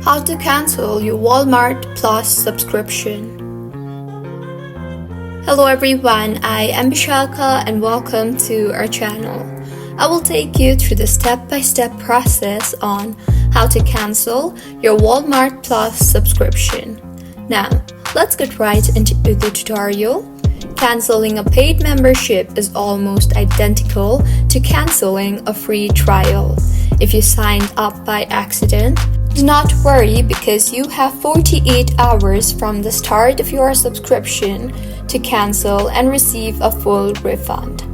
How to cancel your Walmart Plus subscription. Hello everyone, I am Bishalka and welcome to our channel. I will take you through the step-by-step process on how to cancel your Walmart Plus subscription. Now, let's get right into the tutorial. Canceling a paid membership is almost identical to canceling a free trial. If you signed up by accident, do not worry because you have 48 hours from the start of your subscription to cancel and receive a full refund.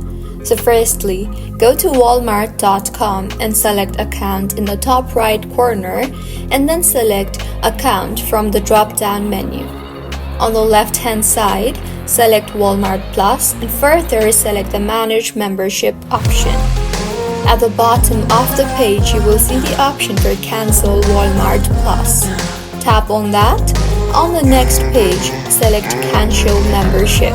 So firstly, go to walmart.com and select account in the top right corner and then select account from the drop-down menu. On the left-hand side, select Walmart Plus and further select the Manage Membership option. At the bottom of the page, you will see the option for Cancel Walmart Plus. Tap on that. On the next page, select Cancel Membership.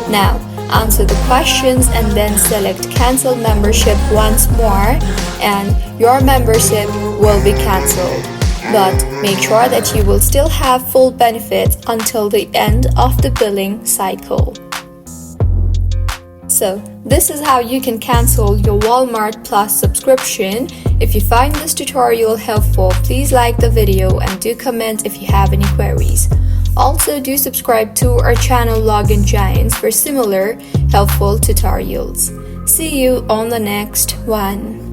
Now, answer the questions and then select Cancel Membership once more and your membership will be cancelled. But make sure that you will still have full benefits until the end of the billing cycle. So, this is how you can cancel your Walmart Plus subscription. If you find this tutorial helpful, please like the video and do comment if you have any queries. Also, do subscribe to our channel Login Giants for similar helpful tutorials. See you on the next one.